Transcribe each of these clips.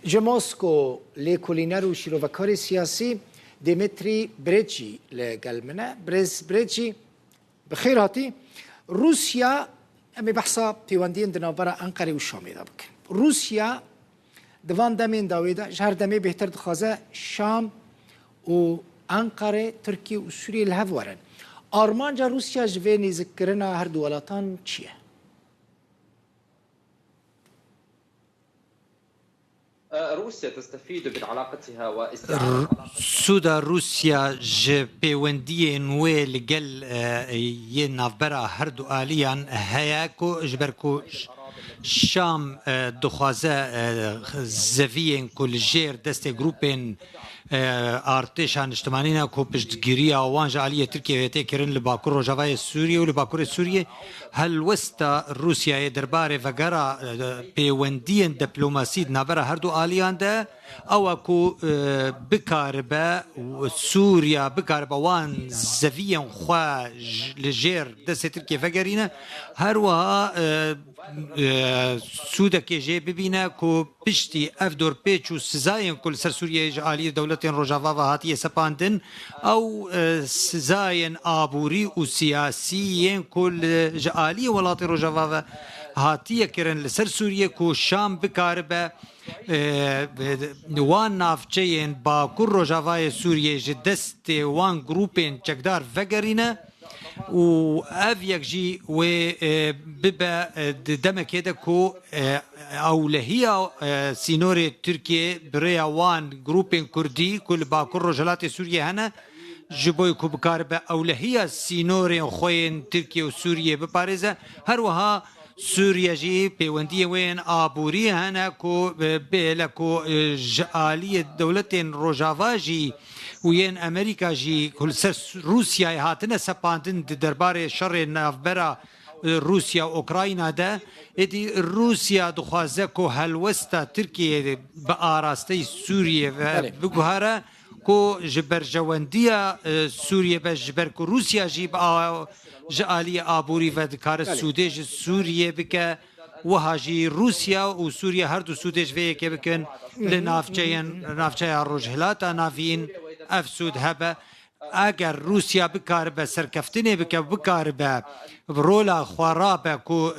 جماسكو لكولينر وشيروفاكاري سياسي ديمتري بريتشي لقلمنا بريتشي بخير هاتي. روسيا أمي بحصا بيواندين دنابرا أنقرة والشامي دابك. روسيا دوان دمين داويدا جهر دمي بهتر دخازة شام وأنقرة تركيا وسوريا الهفورن. أرمانجا روسيا جويني ذكرنا هردو ولاتان چيه؟ روسيا تستفيد من علاقتها واستعادة سودا روسيا ج بيوندي نوي لقل ينافبرا هردو آليان هياكو جبركو شام دخوازه زفين كل جير دستي جروبين ارتشان اجتماعينا کو پشتگیری آوان جعلیه ترکیه تکرن لباکور روجاوای سوریه و لباکور سوریه هل وستا روسیای درباره وگرا پیوندین دیپلماسی نبره هر دو آلیان ده او کو بکاربه سوریا بکاربه وان زویان خوا لجیر دست ترکیه وگرینه هر وها سودا که جه ببینه کو پشتی اف دور پیچ و سزاین کل سر سوریه جعالی دولت روجاوا و هاتیه سپاندن او سزاین آبوری و سیاسیین کل جعالی ولات روجاوا و هاتیه کرن لسر سوریه کو شام بکاربه وان نافچین با کل روجاوای سوریه جدست وان گروپین چکدار وگرینه و اف يكجي و ببا دم كده كو اولهيه سينوري تركيا بريا وان جروبين كردي كل باكر رجلات سوريا هنا جبوي كو بكاربه اولهيه سينوري خوين تركيا وسوريا بباريزا هر وها سوريا جي بيونديه وين ابوري هنا كو بلكو جاليه دولتين روجافا جي وين امريكا جي كل روسيا هاتنا سباندن درباره شر نافبرا روسيا اوكراينا ده ادي روسيا دخوازه كو هلوستا تركيا باراستي سوريا بجوهره كو جبر جوانديا سوريا بجبر كو روسيا جي با جالي ابوري ودكار سودج سوريا بك وهاجي روسيا وسوريا هردو سودج في كبكن لنافچين روجهلاتا نافين افسود هبه اگر روسيا بكاربه سركفتني بكاربه رولا خوارابه كو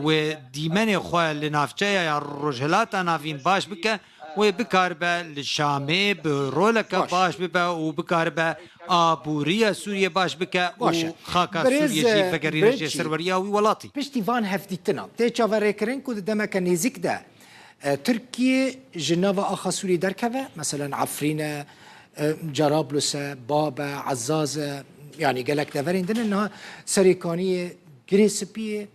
و ديمن خو لنافچين روجهلاتا نافين باش بك و بكاربه للشامي برولك باش ببه و بكاربه آبوريا سوريا باش بك وخاكا سوريا جي فقرين جي سروريا وولاتي پشتیوان هفدیتنا تی چاوره کرن کو دمک نزیک ده ترکیه جنوا آخا سوری درکوه مثلا عفرینه جرابلس بابا عزازه يعني قالك دفرين دن انها سريكانيه جريسبيه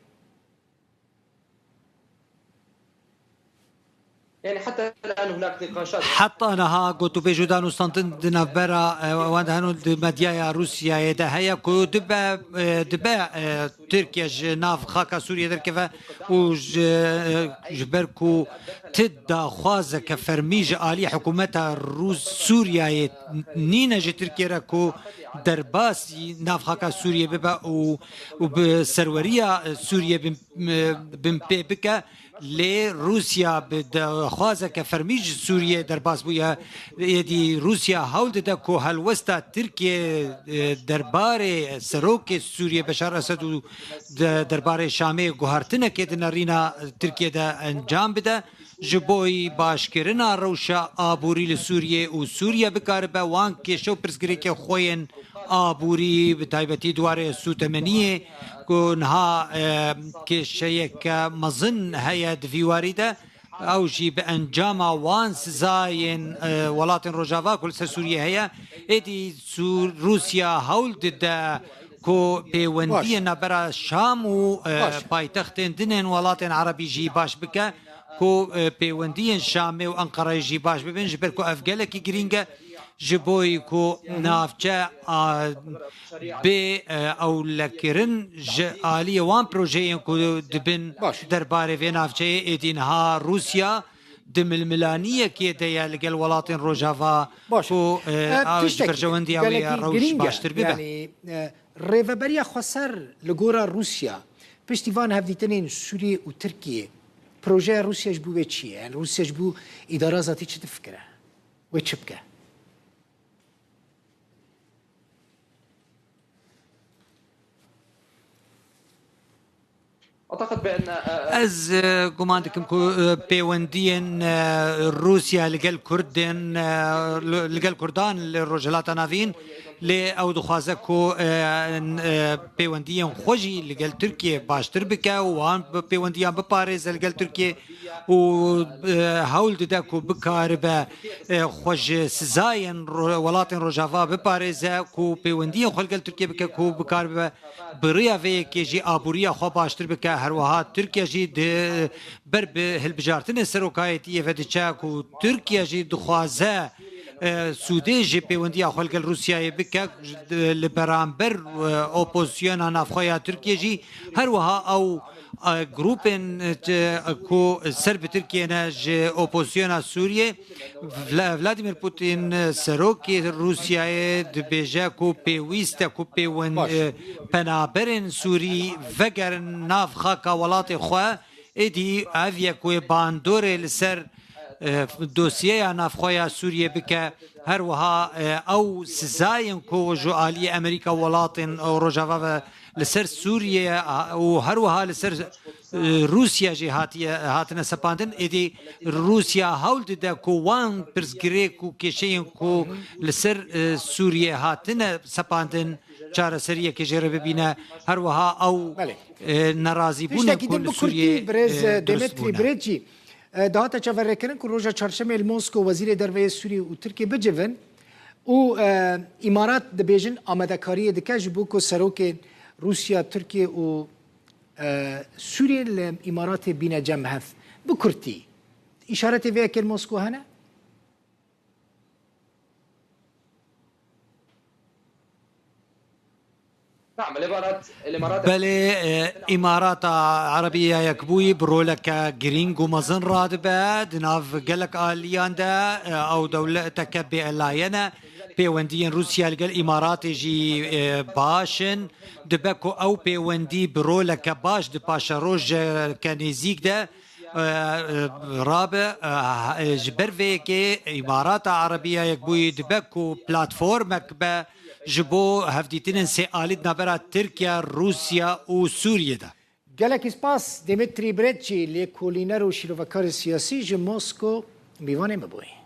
يعني حتى الآن هناك نقاشات حتى أنا قلت بجودان وستانتن دنافبرا وانهانو مديا روسيا يدهيا كو دبا تركيا جناف خاكا سوريا دركفا وجبركو تدا خوازة كفرميج آلي حكومتها روس سوريا نينا جي تركيا راكو درباس ناف خاكا سوريا ببا وبسروريا سوريا بمبي بكا لروسيا بدخوازه كفرميج سوريا درباس بويا يدي روسيا هولد دكو هلوستا تركيا دربار سروك سوريا بشار اسد دربار شامي غهرتنا كد نارينا تركيا دا انجام بدا جبوي باشكرنا روشا ابوري لسوريا وسوريا بكاربه وان كيشو برسكريك خوين آبوری به تایبەتی دواره سوتەمەنیە کۆنها کێشەیەک مەزن هەیە دڤیواریدا ئەو ژی بە ئەنجاما وان سزایên وڵاتên ڕۆژاوا کول سەر سووریە هەیە ئێدی رووسیا هەوڵ ددا کۆ پەیوەندیە نەبەرە شام و پایتەختên dinên وڵاتên عەرەبی ژی باش بکە کۆ پەیوەندیên شامێ و ئەنقەرەی ژی باش ببن ji ber ku ev gelekî girîng e جبوي كو نافجا بي او لكرن آلية وان بروجيين كو دبن درباري في نافجا ايدينها روسيا دم الملانية كي ديا لقل ولاتين روجافا كو برجواندية ويا روش باشتر بيبا يعني ريفابريا خسر لغورا روسيا بشتيفان هفديتنين سوريا وتركيا بروژه روسیا جبو به چیه؟ یعنی روسیا جبو اداره ذاتی چه تفکره؟ و چه بکه؟ اعتقد بان از گمان دکم که پیوندین روسیا لگل کردن لگل کردان لرجلات ناوین لی او دخوازه کو پیوندین خوشی لگل ترکیه باشتر بکه و آن پیوندین بپارز لگل ترکیه و هول دده کو بکار به خوش سزاین ولات روجاوا بپارزه کو پیوندین خو لگل ترکیه بکه کو بکار به بریا وی که جی آبوریا خو باشتر بکه هر وها ترکیه جی بر به هلبجارتن سروکایتی و دچا کو ترکیه جی دخوازه سوده جی پیوندی خلق روسیای بکه لبرانبر اپوزیسیون نافخویا ترکیه جی هر وها او گروپن کو سرب ترکیه نج اپوزیسیون سوریه ولادیمیر پوتین سروکی روسیای دبیجه کو پیویست کو پیون پنابرن سوری وگر نافخا کا ولات خو ایدی اویا کو باندور لسر دوسیه نافخویا سوریه بکه هر وها او سزاین کو جو عالی امریکا ولاتن او روجاوا لسر سوریه و هر وها لسر روسیا جی هاتنه سپاندن ایدی روسیا هول ده کو وان پرسگری کو کشین کو لسر سوریه هاتنه سپاندن چاره سریه که جره ببینه هر وها او ناراضی بونه کل سوریه برز دمیتری بریجی دهات چهارکن که روزا چهارشنبه الموسکو وزیر درویه سوریه و ترکیه بجون و امارات دبیجن آمدکاری دکش بو که سروک روسیا ترکیه و سوریه الامارات بین جمع هف بکرتی اشارت ویا که الموسکو هنه؟ نعم الامارات بله امارات عربيه يكبوي برولك جرينجو مزن رادبه دناف قالك اليان دا او دولتك بألاينا بيوندين روسيا لقال امارات جي باشن دبكو او بيوندي برولك باش دباشا روج كنيزيك دا رابع جبر كي امارات عربيه يكبوي دبكو بلاتفورمك با جبو هفديتين سي آليد نابرا تركيا روسيا و سوريا دا گلک اسپاس دمیتری بریجی لیکولینر و شیروکار سیاسی جو موسکو میوانه مبوی